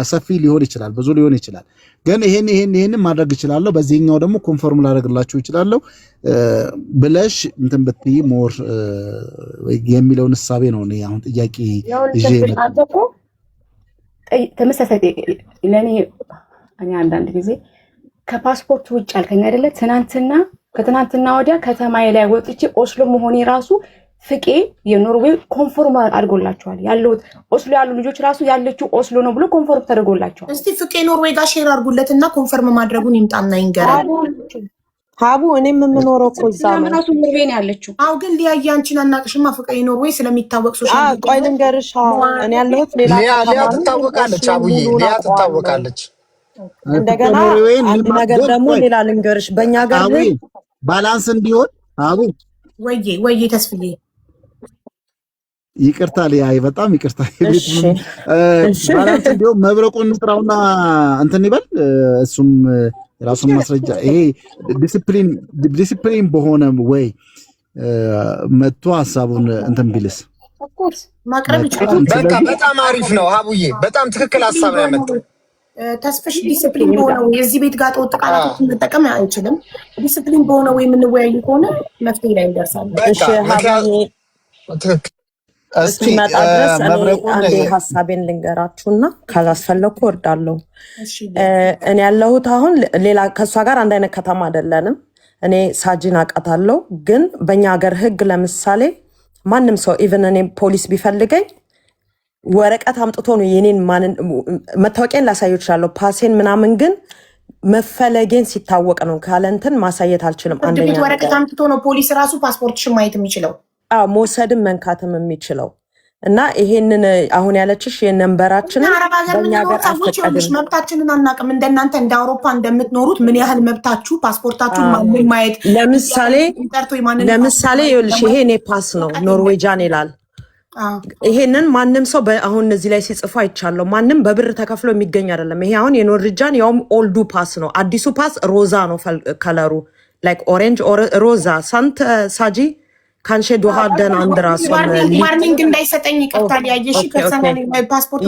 ሰፊ ሊሆን ይችላል ብዙ ሊሆን ይችላል ግን ይሄን ማድረግ ይችላል በዚህኛው ደግሞ ኮንፈርም ላደርግላችሁ ይችላል ብለሽ እንትን ብትይ ሞር የሚለውን ሐሳቤ ነው እኔ አሁን ጥያቄ ይዤ አንተኮ ተመሳሳይ ለኔ እኔ አንዳንድ ጊዜ ከፓስፖርት ውጭ አልከኝ አይደለ ከትናንትና ወዲያ ከተማዬ ላይ ወጥቼ ኦስሎ መሆኔ ራሱ ፍቄ የኖርዌይ ኮንፎርም አድርጎላቸዋል ያለው ኦስሎ ያሉ ልጆች ራሱ ያለችው ኦስሎ ነው ብሎ ኮንፎርም ተደርጎላቸዋል እስቲ ፍቄ ኖርዌይ ጋር ሼር አድርጉለትና ኮንፈርም ማድረጉን ይምጣና ይንገራል ሀቡ እኔም የምኖረው እኮ እዛ ነው ራሱ ኖርዌይ ነው ያለችው አው ግን ሊያያ አንቺን አናቅሽማ ፍቄ ኖርዌይ ስለሚታወቅ ሶሻል ቆይ ልንገርሽ እኔ ያለሁት ሊያ ትታወቃለች አቡዬ ሊያ ትታወቃለች እንደገና አንድ ነገር ደግሞ ሌላ ልንገርሽ በእኛ ጋር ባላንስ እንዲሆን አቡ ወይዬ ተስፍዬ ይቅርታ ሊያይ በጣም ይቅርታ ባላንስ እንዲሆን መብረቁን እንጥራውና እንትን ይበል እሱም ራሱን ማስረጃ ይሄ ዲሲፕሊን በሆነ ወይ መጥቶ ሐሳቡን እንትን ቢልስ ማቅረብ ይችላል በጣም አሪፍ ነው ሀቡዬ በጣም ትክክል ሐሳብ ነው ያመጣው ተስፍሽ ዲሲፕሊን በሆነ የዚህ ቤት ጋር ተወጥ ቃላቶችን መጠቀም አይችልም ዲሲፕሊን በሆነ ወይ የምንወያዩ ከሆነ መፍትሄ ላይ እንደርሳለን እሺ ሀቡዬ እስኪመጣ ድረስ አንዴ ሀሳቤን ልንገራችሁና ካላስፈለኩ ወርዳለሁ። እኔ ያለሁት አሁን ሌላ ከእሷ ጋር አንድ አይነት ከተማ አይደለንም። እኔ ሳጂን አውቃታለሁ፣ ግን በእኛ ሀገር ህግ ለምሳሌ ማንም ሰው ኢቨን እኔ ፖሊስ ቢፈልገኝ ወረቀት አምጥቶ ነው የኔን መታወቂያን ላሳየው እችላለሁ፣ ፓሴን ምናምን፣ ግን መፈለጌን ሲታወቅ ነው። ካለንትን ማሳየት አልችልም። አንደኛ ወረቀት አምጥቶ ነው ፖሊስ ራሱ ፓስፖርትሽን ማየት የሚችለው፣ መውሰድም መንካትም የሚችለው። እና ይሄንን አሁን ያለችሽ የነንበራችንን በእኛ ሀገር አይፈቀድም። መብታችንን አናውቅም። እንደናንተ እንደ አውሮፓ እንደምትኖሩት ምን ያህል መብታችሁ ፓስፖርታችሁን ማንም ማየት። ለምሳሌ ይኸውልሽ ይሄ እኔ ፓስ ነው ኖርዌጃን ይላል። ይሄንን ማንም ሰው አሁን እዚህ ላይ ሲጽፉ አይቻለሁ። ማንም በብር ተከፍሎ የሚገኝ አይደለም። ይሄ አሁን የኖርዌጃን ያውም ኦልዱ ፓስ ነው። አዲሱ ፓስ ሮዛ ነው ከለሩ፣ ላይክ ኦሬንጅ ሮዛ። ሳንት ሳጂ ካንሼ ዶሃደን አንድ ራሱ ዋርኒንግ እንዳይሰጠኝ ይቅርታ። ያየሽ ፐርሰናል ፓስፖርት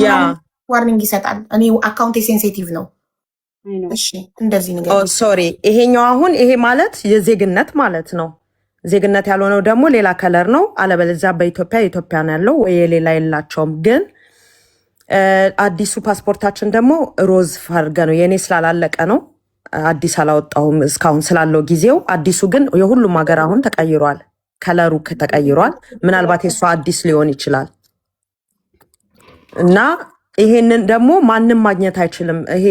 ዋርኒንግ ይሰጣል። እኔ አካውንቴ ሴንሲቲቭ ነው። እሺ እንደዚህ ነገር ሶሪ። ይሄኛው አሁን ይሄ ማለት የዜግነት ማለት ነው። ዜግነት ያልሆነው ደግሞ ሌላ ከለር ነው። አለበለዚያ በኢትዮጵያ ነው ያለው ወይ ሌላ የላቸውም። ግን አዲሱ ፓስፖርታችን ደግሞ ሮዝ ፈርገ ነው። የኔ ስላላለቀ ነው አዲስ አላወጣሁም እስካሁን ስላለው ጊዜው። አዲሱ ግን የሁሉም ሀገር አሁን ተቀይሯል። ከለሩ ተቀይሯል። ምናልባት የሷ አዲስ ሊሆን ይችላል። እና ይሄንን ደግሞ ማንም ማግኘት አይችልም። ይሄ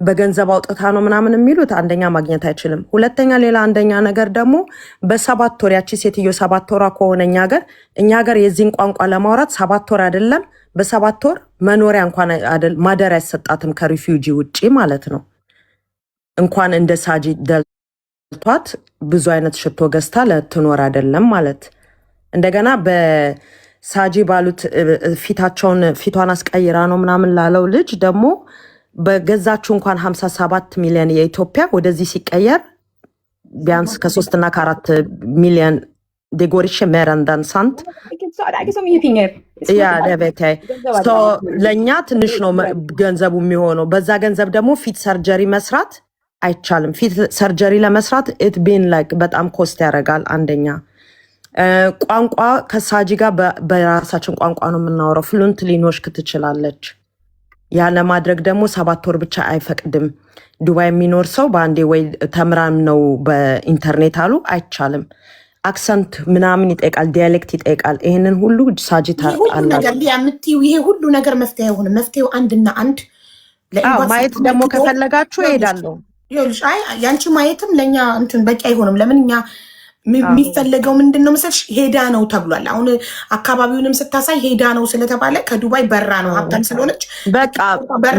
በገንዘብ አውጥታ ነው ምናምን የሚሉት አንደኛ ማግኘት አይችልም። ሁለተኛ ሌላ አንደኛ ነገር ደግሞ በ7 ወር ያቺ ሴትዮ 7 ወሯ ከሆነ እኛ ሀገር የዚህን ቋንቋ ለማውራት 7 ወር አይደለም፣ በ7 ወር መኖሪያ እንኳን ማደሪያ አይሰጣትም ከሪፊውጂ ውጪ ማለት ነው። እንኳን እንደ ሳጂ ደልቷት ብዙ አይነት ሽቶ ገዝታ ለትኖር አይደለም ማለት። እንደገና ሳጂ ባሉት ፊቷን አስቀይራ ነው ምናምን ላለው ልጅ ደግሞ በገዛችሁ እንኳን 57 ሚሊዮን የኢትዮጵያ ወደዚህ ሲቀየር ቢያንስ ከ3 እና ከ4 ሚሊዮን ዴጎሪሽ መረንዳን ሳንት ያ ደበታይ ለእኛ ትንሽ ነው ገንዘቡ የሚሆነው። በዛ ገንዘብ ደግሞ ፊት ሰርጀሪ መስራት አይቻልም። ፊት ሰርጀሪ ለመስራት ኢትቢን ላይክ በጣም ኮስት ያደርጋል። አንደኛ ቋንቋ ከሳጂ ጋር በራሳችን ቋንቋ ነው የምናወራው። ፍሉንት ሊኖሽክ ትችላለች። ያ ለማድረግ ደግሞ 7 ወር ብቻ አይፈቅድም። ዱባይ የሚኖር ሰው በአንዴ ወይ ተምራም ነው በኢንተርኔት አሉ አይቻልም። አክሰንት ምናምን ይጠይቃል፣ ዲያሌክት ይጠይቃል። ይሄንን ሁሉ ሳጂ ይሄ ሁሉ ነገር መፍትሄ አይሆንም። መፍትሄው አንድና አንድ ማየት ደግሞ ከፈለጋችሁ እሄዳለሁ። ያንቺ ማየትም ለእኛ እንትን በቂ አይሆንም። ለምን እኛ የሚፈለገው ምንድን ነው መሰለሽ? ሄዳ ነው ተብሏል። አሁን አካባቢውንም ስታሳይ ሄዳ ነው ስለተባለ ከዱባይ በራ ነው ሀብታም ስለሆነች በቃ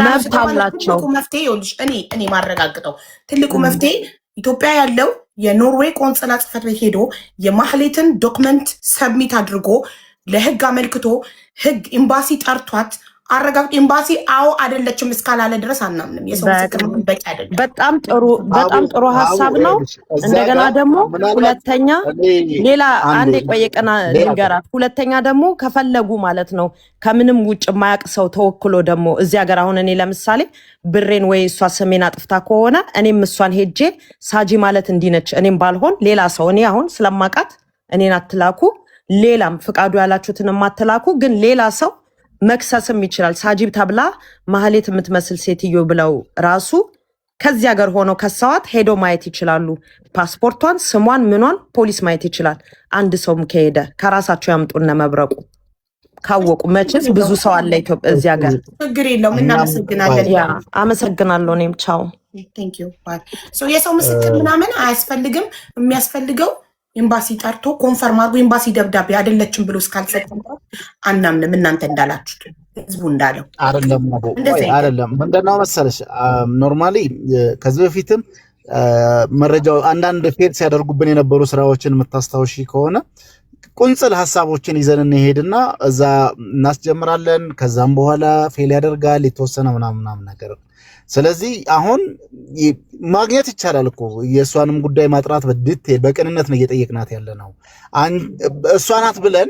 መብት አላቸው። መፍትሄ ይኸውልሽ እኔ ማረጋግጠው ትልቁ መፍትሄ ኢትዮጵያ ያለው የኖርዌይ ቆንጽላ ጽሕፈት ቤት ሄዶ የማህሌትን ዶክመንት ሰብሚት አድርጎ ለህግ አመልክቶ ህግ ኤምባሲ ጠርቷት አረጋግጥ። ኤምባሲ አዎ አይደለችም እስካላለ ድረስ አናምንም። የሰው ምስክር በቂ አይደለም። በጣም ጥሩ ሀሳብ ነው። እንደገና ደግሞ ሁለተኛ ሌላ አንድ የቆየቀና ልንገራት። ሁለተኛ ደግሞ ከፈለጉ ማለት ነው ከምንም ውጭ የማያውቅ ሰው ተወክሎ ደግሞ እዚህ ሀገር አሁን እኔ ለምሳሌ ብሬን ወይ እሷ ስሜን አጥፍታ ከሆነ እኔም እሷን ሄጄ ሳጂ ማለት እንዲነች እኔም ባልሆን ሌላ ሰው እኔ አሁን ስለማውቃት እኔን አትላኩ፣ ሌላም ፍቃዱ ያላችሁትን አትላኩ፣ ግን ሌላ ሰው መክሰስም ይችላል። ሳጂብ ተብላ ማህሌት የምትመስል ሴትዮ ብለው ራሱ ከዚህ ሀገር ሆነው ከሰዋት ሄዶ ማየት ይችላሉ። ፓስፖርቷን፣ ስሟን፣ ምኗን ፖሊስ ማየት ይችላል። አንድ ሰውም ከሄደ ከራሳቸው ያምጡና መብረቁ ካወቁ መቼስ ብዙ ሰው አለ ኢትዮጵያ እዚህ ሀገር። ችግር የለውም። እናመሰግናለን። አመሰግናለሁ። እኔም ቻው። የሰው ምስክር ምናምን አያስፈልግም። የሚያስፈልገው ኤምባሲ ጠርቶ ኮንፈርም አድርጎ ኤምባሲ ደብዳቤ አይደለችም ብሎ እስካልሰጠ አናምንም። እናንተ እንዳላችሁት ህዝቡ እንዳለው አይደለም። ምንድነው መሰለሽ ኖርማሊ ከዚህ በፊትም መረጃው አንዳንድ ፌድ ሲያደርጉብን የነበሩ ስራዎችን የምታስታውሺ ከሆነ ቁንጽል ሀሳቦችን ይዘን እንሄድና እዛ እናስጀምራለን። ከዛም በኋላ ፌል ያደርጋል የተወሰነ ምናምን ነገር። ስለዚህ አሁን ማግኘት ይቻላል እኮ የእሷንም ጉዳይ ማጥራት በዲቴል በቅንነት ነው እየጠየቅናት ያለ ነው። እሷ ናት ብለን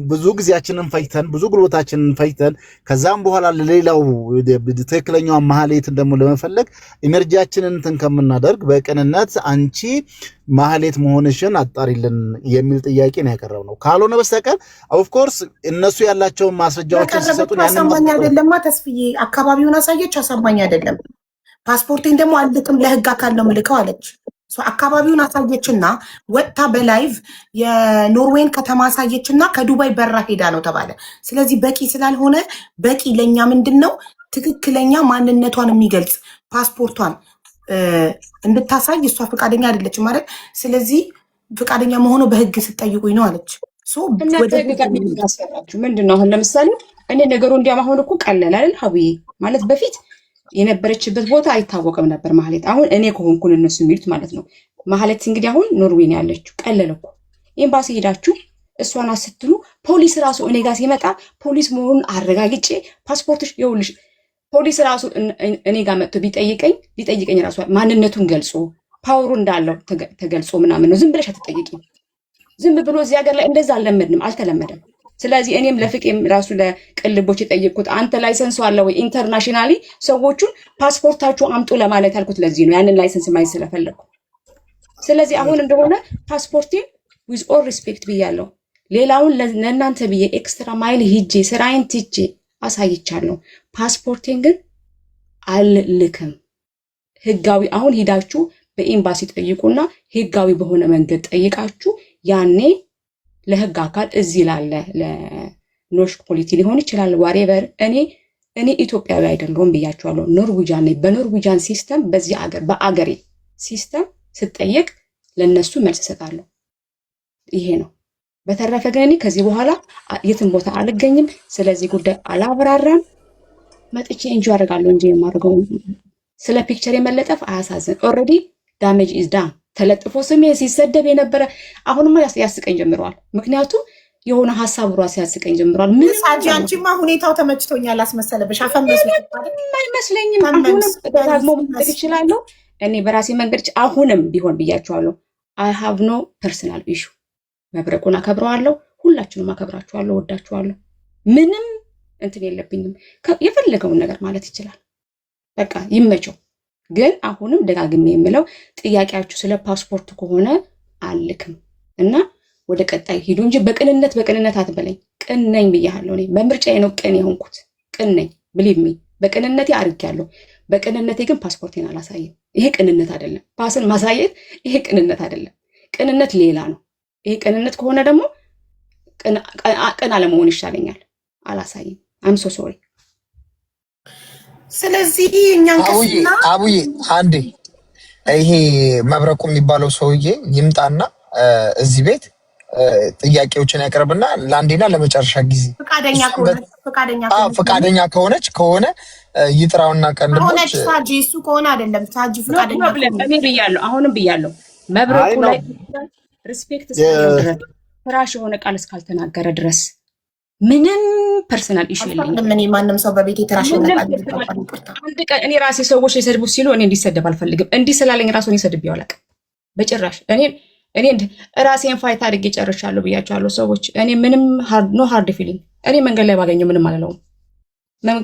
ብዙ ጊዜያችንን ፈጅተን ብዙ ጉልበታችንን ፈጅተን ከዛም በኋላ ለሌላው ትክክለኛው ማህሌትን ደግሞ ለመፈለግ ኢነርጂያችንን እንትን ከምናደርግ በቅንነት አንቺ ማህሌት መሆንሽን አጣሪልን የሚል ጥያቄ ነው ያቀረብነው። ካልሆነ በስተቀር ኦፍ ኮርስ እነሱ ያላቸውን ማስረጃዎችን ሲሰጡን አሳማኝ አይደለማ። ተስፍዬ አካባቢውን አሳየች፣ አሳማኝ አይደለም። ፓስፖርቴን ደግሞ አልልክም ለህግ አካል ነው ምልከው አለች። አካባቢውን አሳየችና ወጥታ በላይቭ የኖርዌይን ከተማ አሳየችና ከዱባይ በራ ሄዳ ነው ተባለ። ስለዚህ በቂ ስላልሆነ በቂ ለኛ ምንድነው ትክክለኛ ማንነቷን የሚገልጽ ፓስፖርቷን እንድታሳይ እሷ ፈቃደኛ አይደለችም ማለት። ስለዚህ ፈቃደኛ መሆኑ በህግ ስትጠይቁኝ ነው አለች። ምንድነው አሁን ለምሳሌ እኔ ነገሩ እንዲያም አሁን እኮ ቀለል አይደል ሀቡዬ ማለት በፊት የነበረችበት ቦታ አይታወቅም ነበር ማህሌት። አሁን እኔ ከሆንኩን እነሱ የሚሉት ማለት ነው። ማህሌት እንግዲህ አሁን ኖርዌይ ያለችው ቀለል እኮ ኤምባሲ ሄዳችሁ እሷን አስትሉ ፖሊስ ራሱ እኔ ጋር ሲመጣ ፖሊስ መሆኑን አረጋግጬ ፓስፖርትሽ ይኸውልሽ ፖሊስ ራሱ እኔ ጋር መጥቶ ቢጠይቀኝ ራሱ ማንነቱን ገልጾ ፓወሩ እንዳለው ተገልጾ ምናምን ነው። ዝም ብለሽ አትጠይቂም። ዝም ብሎ እዚህ ሀገር ላይ እንደዛ አልተለመደም። ስለዚህ እኔም ለፍቄም ራሱ ለቅልቦች የጠየቅኩት አንተ ላይሰንሱ አለ ወይ ኢንተርናሽናሊ ሰዎቹን ፓስፖርታችሁ አምጡ ለማለት ያልኩት ለዚህ ነው፣ ያንን ላይሰንስ ማየት ስለፈለግኩ። ስለዚህ አሁን እንደሆነ ፓስፖርቴን ዊዝ ኦል ሪስፔክት ብያለሁ። ሌላውን ለእናንተ ብዬ ኤክስትራ ማይል ሂጄ ስራዬን ትቼ አሳይቻለሁ። ፓስፖርቴን ግን አልልክም። ህጋዊ አሁን ሂዳችሁ በኤምባሲ ጠይቁና ህጋዊ በሆነ መንገድ ጠይቃችሁ ያኔ ለህግ አካል እዚህ ላለ ለኖሽ ፖሊቲ ሊሆን ይችላል ዋሬቨር። እኔ ኢትዮጵያዊ አይደለሁም ብያችኋለሁ። ኖርዌጃን ነኝ። በኖርዌጃን ሲስተም በዚህ አገር በአገሬ ሲስተም ስጠየቅ ለነሱ መልስ እሰጣለሁ። ይሄ ነው። በተረፈ ግን እኔ ከዚህ በኋላ የትም ቦታ አልገኝም። ስለዚህ ጉዳይ አላብራራም። መጥቼ እንጂ አደርጋለሁ እንጂ የማደርገው ስለ ፒክቸር የመለጠፍ አያሳዝን። ኦልሬዲ ዳሜጅ ኢዝ ዳን ተለጥፎ ስሜ ሲሰደብ የነበረ አሁንማ ያስቀኝ ጀምረዋል። ምክንያቱም የሆነ ሀሳቡ ራሱ ያስቀኝ ጀምረዋል። ምን ሳጂ አንቺማ ሁኔታው ተመችቶኛል አስመሰለብሽ። አይመስለኝም። አሁንም ደግሞ መንገድ ይችላለሁ እኔ በራሴ መንገድ አሁንም ቢሆን ብያቸዋለሁ። አይ ሃቭ ኖ ፐርሰናል ኢሹ። መብረቁን አከብረዋለሁ። ሁላችሁንም አከብራችኋለሁ፣ ወዳችኋለሁ። ምንም እንትን የለብኝም። የፈለገውን ነገር ማለት ይችላል። በቃ ይመቸው። ግን አሁንም ደጋግሜ የምለው ጥያቄያችሁ ስለ ፓስፖርት ከሆነ አልክም እና ወደ ቀጣይ ሂዱ እንጂ በቅንነት አትበለኝ። ቅን ነኝ ብያለሁ። እኔ በምርጫዬ ነው ቅን የሆንኩት። ቅን ነኝ ብሊቭ ሚ። በቅንነቴ አድርጌያለሁ። በቅንነቴ ግን ፓስፖርቴን አላሳየም። ይሄ ቅንነት አይደለም። ፓስን ማሳየት ይሄ ቅንነት አይደለም። ቅንነት ሌላ ነው። ይሄ ቅንነት ከሆነ ደግሞ ቅን አለመሆን ይሻለኛል። አላሳይም። አም ሶ ሶሪ። ስለዚህ እኛን አቡዬ አንዴ ይሄ መብረቁ የሚባለው ሰውዬ ይምጣና እዚህ ቤት ጥያቄዎችን ያቀርብና ለአንዴና ለመጨረሻ ጊዜ ፈቃደኛ ከሆነ ይጥራውና ቀንድሞች ሳጂ እሱ ከሆነ አይደለም ሳጂ ፈቃደኛ እኔ ብያለሁ። አሁንም ብያለሁ። መብረቁ ላይ ሪስፔክት እስካለው ፍራሽ የሆነ ቃል እስካልተናገረ ድረስ ምንም ፐርሰናል ኢሹ የለኝም። ምን ማንም ሰው በቤት የተራሽ ይመጣል። አንድ ቀን እኔ ራሴ ሰዎች ሊሰድቡ ሲሉ እኔ እንዲሰደብ አልፈልግም። እንዲህ ስላለኝ ራሱ እኔ ሰድቤው አላውቅም በጭራሽ። እኔ ራሴን ፋይት አድርጌ ጨርሻለሁ ብያቸዋለሁ ሰዎች። እኔ ምንም ኖ ሃርድ ፊሊንግ። እኔ መንገድ ላይ ባገኘው ምንም አልለውም።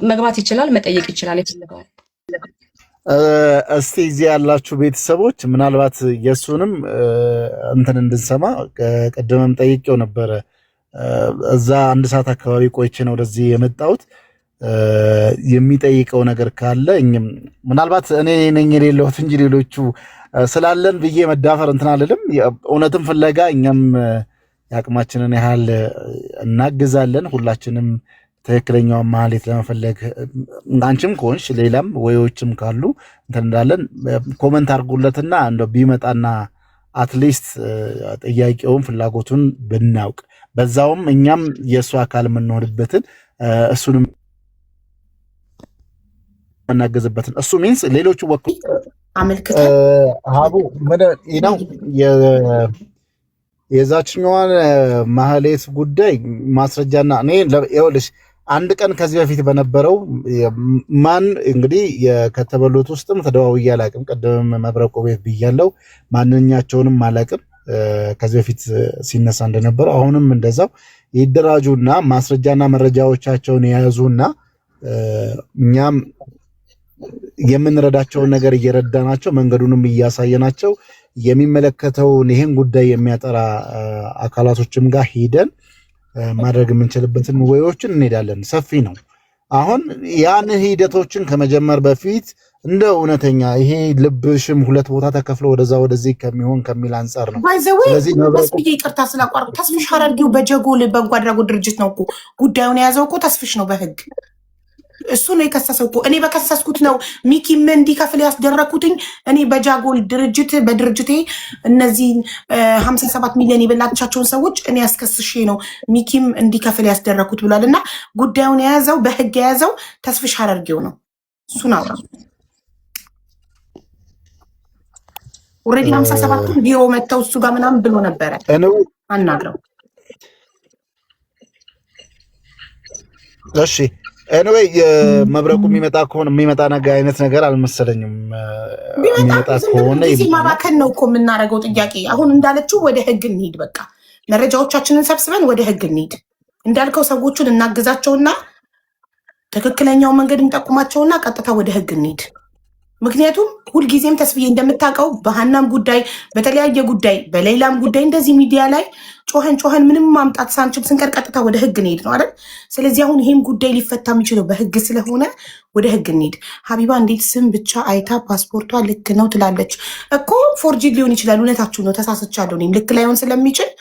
መግባት ይችላል፣ መጠየቅ ይችላል የፈለገውን። እስቲ እዚህ ያላችሁ ቤተሰቦች ምናልባት የእሱንም እንትን እንድንሰማ ቀደምም ጠይቄው ነበረ። እዛ አንድ ሰዓት አካባቢ ቆይቼ ነው ወደዚህ የመጣሁት። የሚጠይቀው ነገር ካለ እኛም ምናልባት እኔ ነኝ የሌለሁት እንጂ ሌሎቹ ስላለን ብዬ መዳፈር እንትን አልልም። እውነትም ፍለጋ እኛም የአቅማችንን ያህል እናግዛለን። ሁላችንም ትክክለኛውን ማህሌት ለመፈለግ አንቺም ከሆንሽ ሌላም ወዮችም ካሉ እንትን እንዳለን ኮመንት አድርጉለትና እንደው ቢመጣና አትሊስት ጥያቄውን ፍላጎቱን ብናውቅ በዛውም እኛም የእሱ አካል የምንሆንበትን እሱንም መናገዝበትን እሱ ሚንስ ሌሎቹ ወክሉ አመልክተን ሀቡ ነው የዛችኛዋን ማህሌት ጉዳይ ማስረጃና እኔ ይኸውልሽ አንድ ቀን ከዚህ በፊት በነበረው ማን እንግዲህ የከተበሉት ውስጥም ተደዋውዬ አላቅም። ቀደም መብረቁ ቤት ብያለው ማንኛቸውንም አላቅም። ከዚህ በፊት ሲነሳ እንደነበረው አሁንም እንደዛው ይደራጁና ማስረጃና መረጃዎቻቸውን የያዙና እኛም የምንረዳቸውን ነገር እየረዳናቸው መንገዱንም እያሳየናቸው የሚመለከተውን ይሄን ጉዳይ የሚያጠራ አካላቶችም ጋር ሄደን ማድረግ የምንችልበትን ወዮችን እንሄዳለን። ሰፊ ነው። አሁን ያን ሂደቶችን ከመጀመር በፊት እንደ እውነተኛ ይሄ ልብሽም ሁለት ቦታ ተከፍሎ ወደዛ ወደዚህ ከሚሆን ከሚል አንጻር ነው። ስለዚህ ተስፍዬ ይቅርታ ስላቋርጥ ተስፍሽ ሐረርጌው በጀጎል በጎ አድራጎት ድርጅት ነው እኮ ጉዳዩን የያዘው እኮ ተስፍሽ ነው በህግ እሱ ነው የከሰሰው እኮ። እኔ በከሰስኩት ነው ሚኪም እንዲከፍል ያስደረኩትኝ። እኔ በጃጎል ድርጅት በድርጅቴ እነዚህ 57 ሚሊዮን የበላቻቸውን ሰዎች እኔ ያስከስሼ ነው ሚኪም እንዲከፍል ያስደረኩት ብሏል። እና ጉዳዩን የያዘው በህግ የያዘው ተስፍሽ ሐረርጌው ነው። እሱን አውራ ኦልሬዲ 57ቱን ቢሮ መተው እሱ ጋር ምናምን ብሎ ነበረ አናግረው። እሺ ኤኒዌይ መብረቁ የሚመጣ ከሆነ የሚመጣ ነገር አይነት ነገር አልመሰለኝም። የሚመጣ ከሆነ ጊዜ ማባከን ነው እኮ የምናደርገው። ጥያቄ አሁን እንዳለችው ወደ ህግ እንሂድ። በቃ መረጃዎቻችንን ሰብስበን ወደ ህግ እንሂድ። እንዳልከው ሰዎቹን እናግዛቸውና ትክክለኛውን መንገድ እንጠቁማቸውና ቀጥታ ወደ ህግ እንሂድ። ምክንያቱም ሁልጊዜም ተስፍዬ እንደምታውቀው በሀናም ጉዳይ በተለያየ ጉዳይ በሌላም ጉዳይ እንደዚህ ሚዲያ ላይ ጮኸን ምንም ማምጣት ሳንችል ስንቀር ቀጥታ ወደ ህግ እንሄድ ነው አይደል? ስለዚህ አሁን ይሄም ጉዳይ ሊፈታ የሚችለው በህግ ስለሆነ ወደ ህግ እንሄድ። ሀቢባ እንዴት ስም ብቻ አይታ ፓስፖርቷ ልክ ነው ትላለች እኮ። ፎርጂድ ሊሆን ይችላል። እውነታችሁ ነው። ተሳስቻለሁ። እኔም ልክ ላይሆን ስለሚችል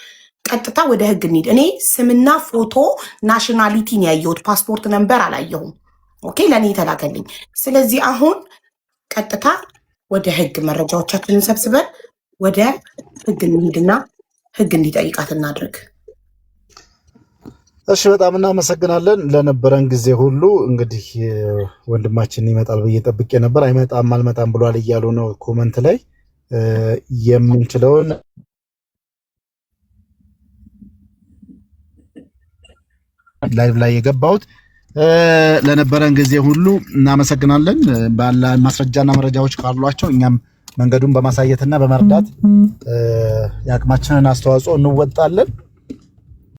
ቀጥታ ወደ ህግ እንሂድ። እኔ ስምና ፎቶ ናሽናሊቲን ያየሁት ፓስፖርት ነምበር አላየሁም። ኦኬ፣ ለእኔ የተላከልኝ። ስለዚህ አሁን ቀጥታ ወደ ህግ መረጃዎቻችንን ሰብስበን ወደ ህግ እንሂድና ህግ እንዲጠይቃት እናድርግ። እሺ፣ በጣም እናመሰግናለን ለነበረን ጊዜ ሁሉ። እንግዲህ ወንድማችን ይመጣል ብዬ ጠብቄ ነበር። አይመጣም አልመጣም ብሏል እያሉ ነው ኮመንት ላይ። የምንችለውን ላይቭ ላይ የገባሁት ለነበረን ጊዜ ሁሉ እናመሰግናለን። ባለ ማስረጃና መረጃዎች ካሏቸው እኛም መንገዱን በማሳየትና በመርዳት የአቅማችንን አስተዋጽኦ እንወጣለን።